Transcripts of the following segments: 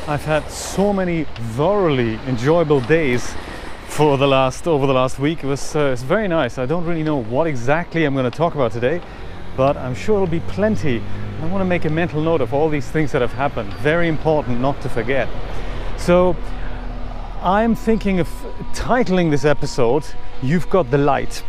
I've had so many thoroughly enjoyable days over the last week. It's very nice. I don't really know what exactly I'm going to talk about today, but I'm sure it'll be plenty. I want to make a mental note of all these things that have happened. Very important not to forget. So I'm thinking of titling this episode, You've Got the Light.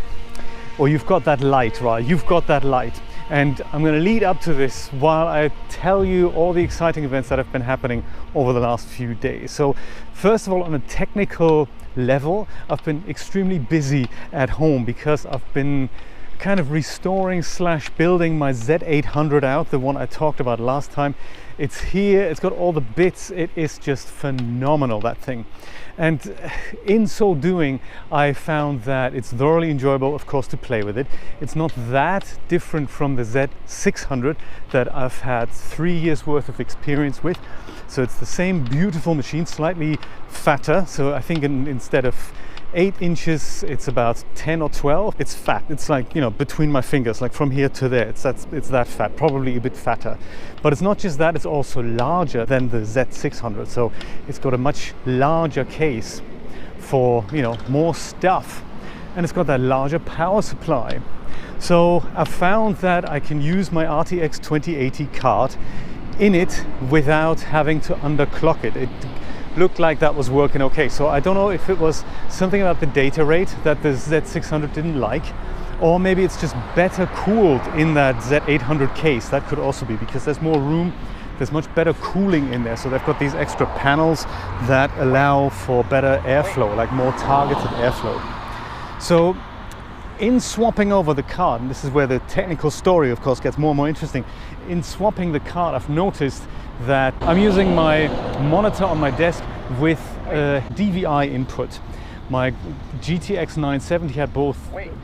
Or You've Got That Light, right? You've Got That Light. And I'm going to lead up to this while I tell you all the exciting events that have been happening over the last few days. So first of all, on a technical level, I've been extremely busy at home because I've been kind of restoring / building my Z800 out, the one I talked about last time. It's here, it's got all the bits, it is just phenomenal, that thing. And in so doing, I found that it's thoroughly enjoyable, of course, to play with it. It's not that different from the Z600 that I've had 3 years worth of experience with. So it's the same beautiful machine, slightly fatter. So I think instead of 8 inches, it's about 10 or 12. It's fat. It's like, you know, between my fingers, like from here to there. It's that fat, probably a bit fatter. But it's not just that, it's also larger than the Z600. So it's got a much larger case for, you know, more stuff. And it's got that larger power supply. So I found that I can use my RTX 2080 card in it without having to underclock it. It looked like that was working okay. So I don't know if it was something about the data rate that the Z600 didn't like, or maybe it's just better cooled in that Z800 case. That could also be because there's more room, there's much better cooling in there. So they've got these extra panels that allow for better airflow, like more targeted airflow. So in swapping over the card, and this is where the technical story of course gets more and more interesting, in swapping the card I've noticed that I'm using my monitor on my desk with a DVI input. My GTX 970 had both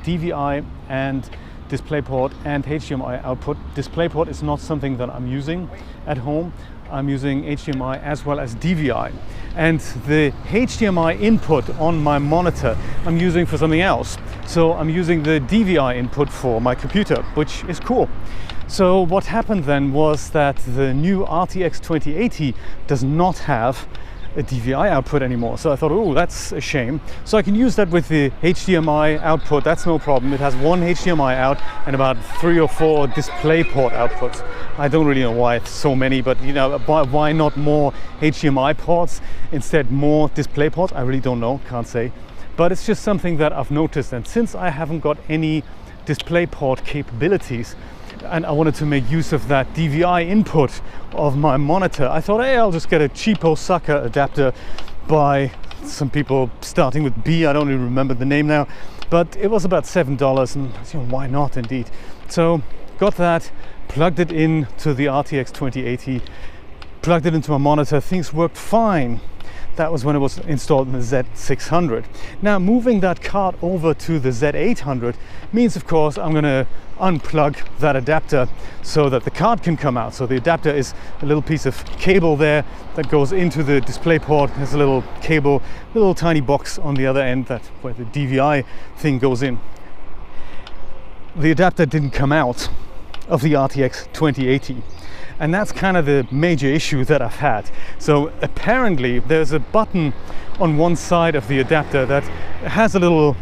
DVI and DisplayPort and HDMI output. DisplayPort is not something that I'm using at home. I'm using HDMI as well as DVI. And the HDMI input on my monitor I'm using for something else. So I'm using the DVI input for my computer, which is cool. So what happened then was that the new RTX 2080 does not have a DVI output anymore. So I thought, oh, that's a shame. So I can use that with the HDMI output, that's no problem. It has one HDMI out and about 3 or 4 DisplayPort outputs. I don't really know why it's so many, but you know, why not more HDMI ports instead more DisplayPorts? I really don't know, can't say. But it's just something that I've noticed, and since I haven't got any DisplayPort capabilities, and I wanted to make use of that DVI input of my monitor, I thought, hey, I'll just get a cheapo sucker adapter by some people starting with B. I don't even remember the name now, but it was about $7, and you know, why not indeed? So got that, plugged it in to the RTX 2080, plugged it into my monitor, things worked fine. That was when it was installed in the Z600. Now moving that card over to the Z800 means, of course, I'm going to unplug that adapter so that the card can come out. So the adapter is a little piece of cable there that goes into the DisplayPort. There's a little cable, little tiny box on the other end that where the DVI thing goes in. The adapter didn't come out of the RTX 2080. And that's kind of the major issue that I've had. So apparently there's a button on one side of the adapter that has a little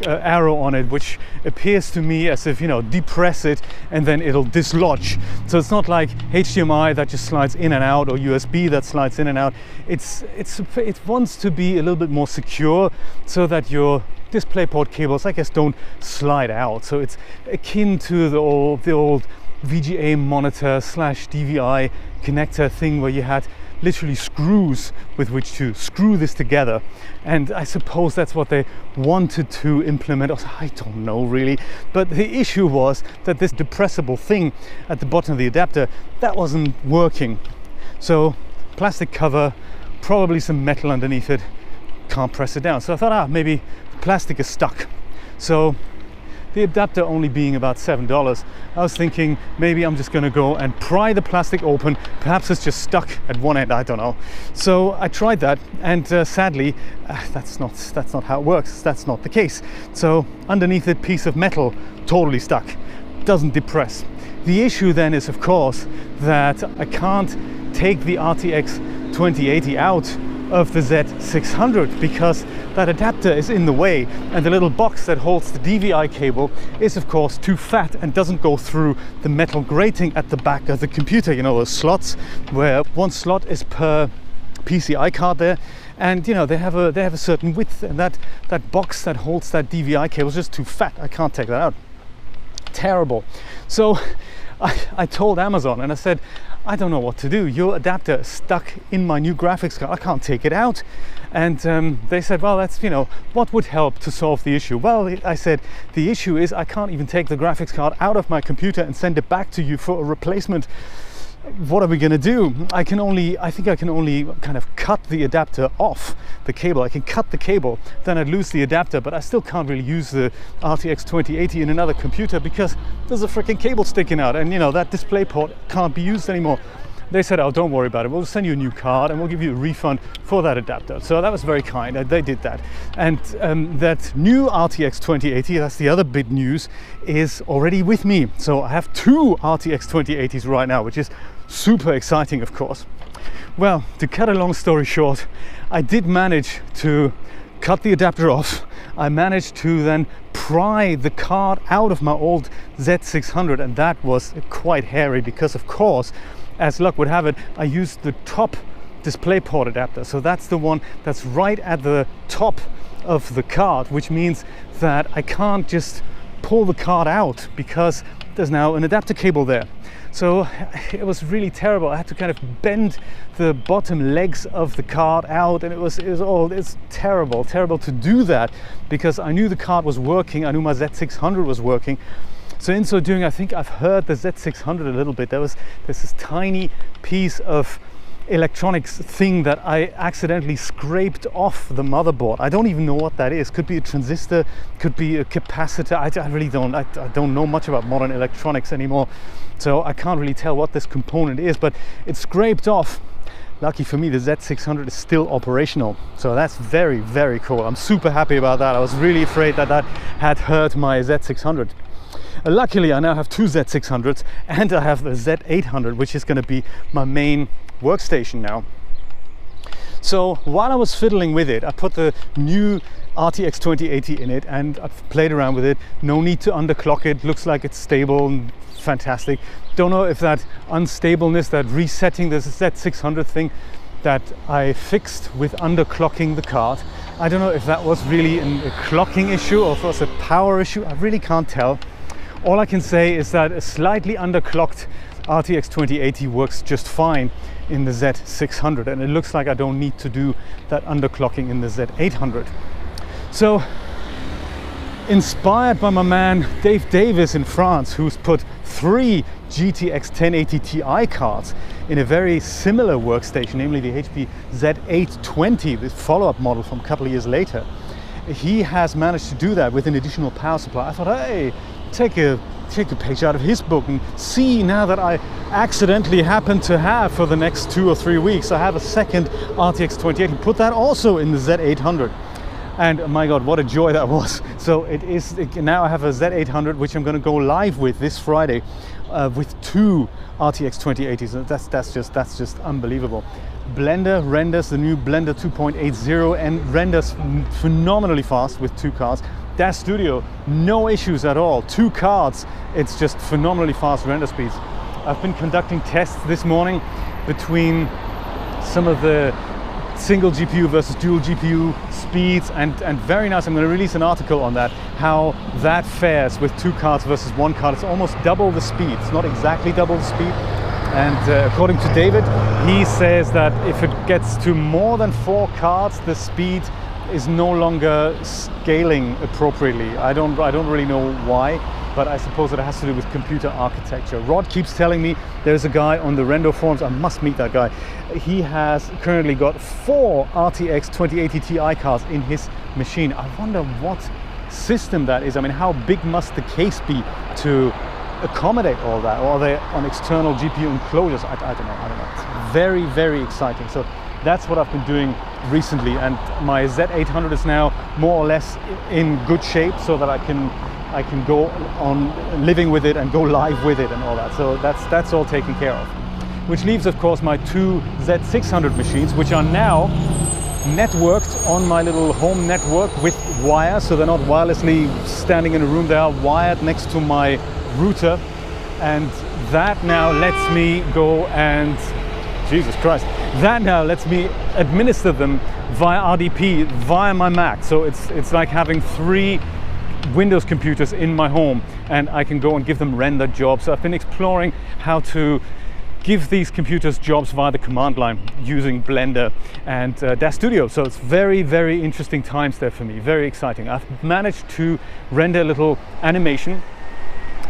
arrow on it, which appears to me as if, you know, depress it and then it'll dislodge. So it's not like HDMI that just slides in and out, or USB that slides in and out. It wants to be a little bit more secure so that your DisplayPort cables, I guess, don't slide out. So it's akin to the old VGA monitor / DVI connector thing where you had literally screws with which to screw this together, and I suppose that's what they wanted to implement. I don't know really, but the issue was that this depressible thing at the bottom of the adapter, that wasn't working. So plastic cover, probably some metal underneath it, can't press it down. So I thought, maybe plastic is stuck. So the adapter only being about $7, I was thinking maybe I'm just going to go and pry the plastic open. Perhaps it's just stuck at one end, I don't know. So I tried that, and sadly that's not how it works. That's not the case. So underneath it, piece of metal, totally stuck, doesn't depress. The issue then is, of course, that I can't take the RTX 2080 out of the Z600 because that adapter is in the way, and the little box that holds the DVI cable is of course too fat and doesn't go through the metal grating at the back of the computer. You know, those slots where one slot is per PCI card there, and you know they have a certain width, and that box that holds that DVI cable is just too fat. I can't take that out. Terrible. So I told Amazon and I said, I don't know what to do. Your adapter is stuck in my new graphics card. I can't take it out. And they said, well, that's, you know, what would help to solve the issue? Well, I said, the issue is I can't even take the graphics card out of my computer and send it back to you for a replacement. What are we going to do? I think I can only kind of cut the adapter off the cable. I can cut the cable, then I'd lose the adapter, but I still can't really use the RTX 2080 in another computer because there's a freaking cable sticking out, and you know that display port can't be used anymore. They said, oh, don't worry about it, we'll send you a new card and we'll give you a refund for that adapter. So that was very kind, they did that. And that new RTX 2080, that's the other big news, is already with me. So I have two RTX 2080s right now, which is super exciting, of course. Well, to cut a long story short, I did manage to cut the adapter off. I managed to then pry the card out of my old Z600, and that was quite hairy because, of course, as luck would have it, I used the top DisplayPort adapter. So that's the one that's right at the top of the card, which means that I can't just pull the card out because there's now an adapter cable there. So it was really terrible. I had to kind of bend the bottom legs of the card out, and it's terrible to do that because I knew the card was working. I knew my Z600 was working. So in so doing, I think I've hurt the Z600 a little bit. There's this tiny piece of electronics thing that I accidentally scraped off the motherboard. I don't even know what that is. Could be a transistor, could be a capacitor. I really don't. I don't know much about modern electronics anymore, so I can't really tell what this component is. But it's scraped off. Lucky for me, the Z600 is still operational, so that's very, very cool. I'm super happy about that. I was really afraid that that had hurt my Z600. Luckily, I now have two Z600s and I have the Z800, which is going to be my main workstation now. So while I was fiddling with it, I put the new RTX 2080 in it and I've played around with it. No need to underclock it. Looks like it's stable and fantastic. Don't know if that unstableness, that resetting the Z600 thing that I fixed with underclocking the card, I don't know if that was really a clocking issue or if it was a power issue. I really can't tell. All I can say is that a slightly underclocked RTX 2080 works just fine in the Z600, and it looks like I don't need to do that underclocking in the Z800. So, inspired by my man Dave Davis in France, who's put 3 GTX 1080 Ti cards in a very similar workstation, namely the HP Z820, this follow-up model from a couple of years later. He has managed to do that with an additional power supply. I thought, hey, take a page out of his book and see, now that I accidentally happen to have for the next 2 or 3 weeks, I have a second RTX 2080, put that also in the Z800. And my God, what a joy that was. So now I have a Z800, which I'm going to go live with this Friday with 2 RTX 2080s. That's just unbelievable. Blender renders, the new Blender 2.80, and renders phenomenally fast with 2 cards. Dash Studio, no issues at all. 2 cards, it's just phenomenally fast render speeds. I've been conducting tests this morning between some of the single GPU versus dual GPU speeds, and very nice. I'm going to release an article on that, how that fares with 2 cards versus 1 card. It's almost double the speed. It's not exactly double the speed. And according to David, he says that if it gets to more than 4 cards, the speed is no longer scaling appropriately. I don't really know why, but I suppose it has to do with computer architecture. Rod keeps telling me there's a guy on the Rendo forums, I must meet that guy. He has currently got 4 RTX 2080 Ti cards in his machine. I wonder what system that is. I mean, how big must the case be to accommodate all that? Or are they on external GPU enclosures? I don't know. It's very, very exciting. So that's what I've been doing recently, and my Z800 is now more or less in good shape so that I can go on living with it and go live with it and all that. So that's all taken care of. which leaves of course my two Z600 machines, which are now networked on my little home network with wire, so they're not wirelessly standing in a room, they are wired next to my router, and that now lets me go and, Jesus Christ, that now lets me administer them via RDP, via my Mac. So it's like having 3 Windows computers in my home, and I can go and give them render jobs. So I've been exploring how to give these computers jobs via the command line using Blender and Dash Studio. So it's very, very interesting times there for me, very exciting. I've managed to render a little animation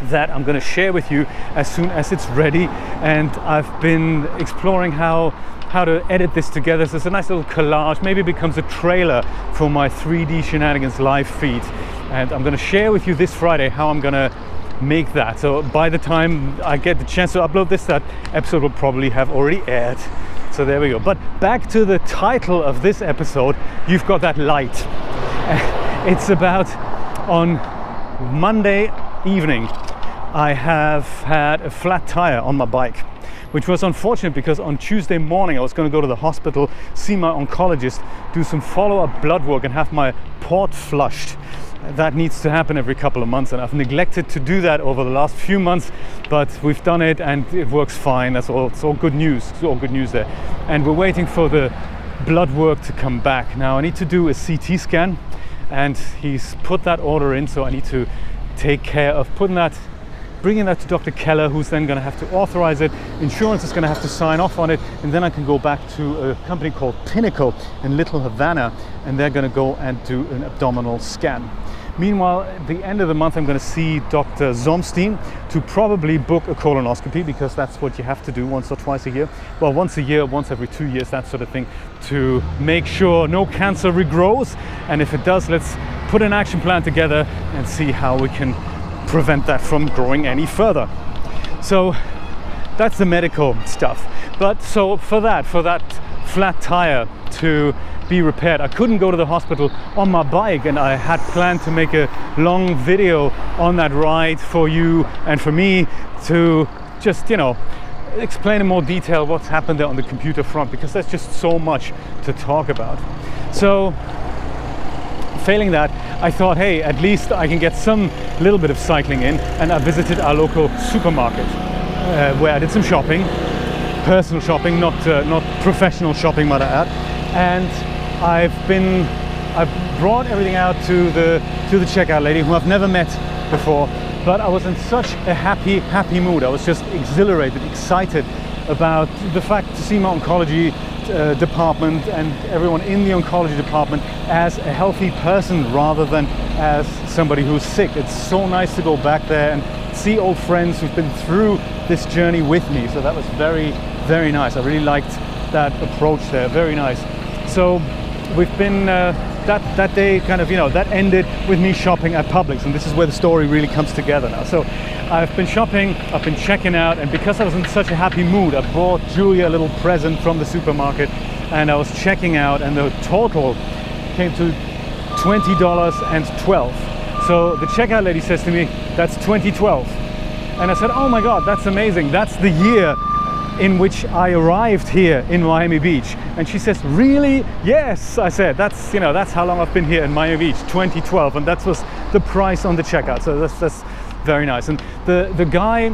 that I'm going to share with you as soon as it's ready, and I've been exploring how to edit this together. So it's a nice little collage, maybe it becomes a trailer for my 3D Shenanigans live feed, and I'm going to share with you this Friday how I'm going to make that. So by the time I get the chance to upload this, that episode will probably have already aired. So there we go. But back to the title of this episode, you've got that light. It's about, on Monday evening, I have had a flat tire on my bike, which was unfortunate because on Tuesday morning I was going to go to the hospital, see my oncologist, do some follow-up blood work and have my port flushed. That needs to happen every couple of months, and I've neglected to do that over the last few months, but we've done it and it works fine. That's all. It's all good news. It's all good news there. And we're waiting for the blood work to come back. Now I need to do a CT scan, and he's put that order in, so I need to take care of bringing that to Dr. Keller, who's then going to have to authorize it. Insurance is going to have to sign off on it, and then I can go back to a company called Pinnacle in Little Havana, and they're going to go and do an abdominal scan. Meanwhile, at the end of the month, I'm going to see Dr. Zomstein to probably book a colonoscopy, because that's what you have to do once or twice a year. Well, once a year, once every 2 years, that sort of thing, to make sure no cancer regrows. And if it does, let's put an action plan together and see how we can prevent that from growing any further. So that's the medical stuff. But so for that flat tire to be repaired, I couldn't go to the hospital on my bike, and I had planned to make a long video on that ride for you and for me to just, you know, explain in more detail what's happened there on the computer front, because there's just so much to talk about. So failing that, I thought, hey, at least I can get some little bit of cycling in, and I visited our local supermarket where I did some shopping, personal shopping, not professional shopping, might I add. And I've brought everything out to the checkout lady, who I've never met before, but I was in such a happy mood. I was just exhilarated, excited about the fact to see my oncology department and everyone in the oncology department as a healthy person rather than as somebody who's sick. It's so nice to go back there and see old friends who've been through this journey with me. So that was very, very nice. I really liked that approach there. Very nice. So we've been that day kind of, you know, that ended with me shopping at Publix, and this is where the story really comes together now. So I've been shopping, I've been checking out, and because I was in such a happy mood, I bought Julia a little present from the supermarket, and I was checking out, and the total came to $20.12. So the checkout lady says to me, that's 2012. And I said, oh my God, that's amazing. That's the year in which I arrived here in Miami Beach. And she says, really? Yes, I said, that's, you know, that's how long I've been here in Miami Beach, 2012, and that was the price on the checkout. So that's very nice. And the guy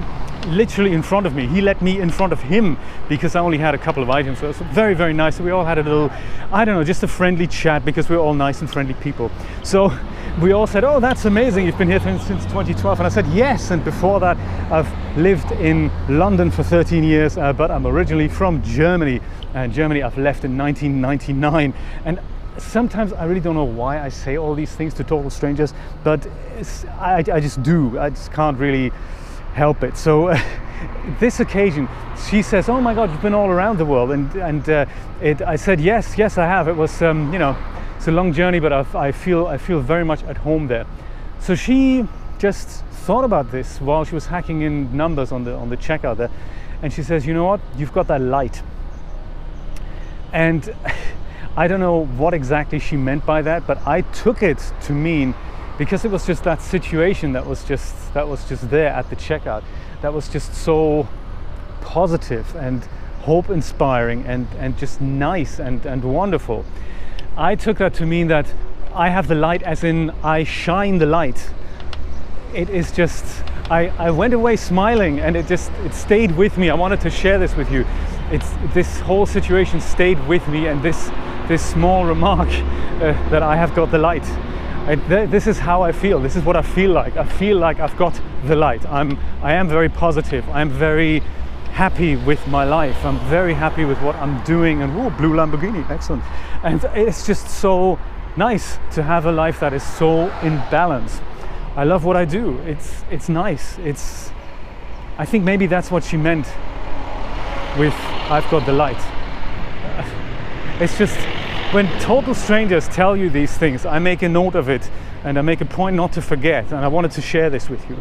literally in front of me, he let me in front of him because I only had a couple of items. So it was very, very nice. We all had a little, I don't know, just a friendly chat, because we're all nice and friendly people. So we all said, oh, that's amazing, you've been here since 2012. And I said, yes. And before that, I've lived in London for 13 years, but I'm originally from Germany. And Germany I've left in 1999. And sometimes I really don't know why I say all these things to total strangers, but I just do. I just can't really help it. So this occasion, she says, oh my God, you've been all around the world. And I said, yes, I have. It was, you know, it's a long journey, but I feel very much at home there. So she just thought about this while she was hacking in numbers on the checkout there, and she says, you know what, you've got that light. And I don't know what exactly she meant by that, but I took it to mean, because it was just that situation that was just there at the checkout, that was just so positive and hope inspiring and just nice and wonderful. I took that to mean that I have the light, as in I shine the light. It is just, I went away smiling, and it stayed with me. I wanted to share this with you. This whole situation stayed with me, and this small remark that I have got the light. This is how I feel. This is what I feel like. I feel like I've got the light. I am very positive. I'm very happy with my life. I'm very happy with what I'm doing. And whoa, blue Lamborghini, excellent. And it's just so nice to have a life that is so in balance. I love what I do. It's nice. I think maybe that's what she meant with I've got the light. It's just when total strangers tell you these things, I make a note of it and I make a point not to forget, and I wanted to share this with you.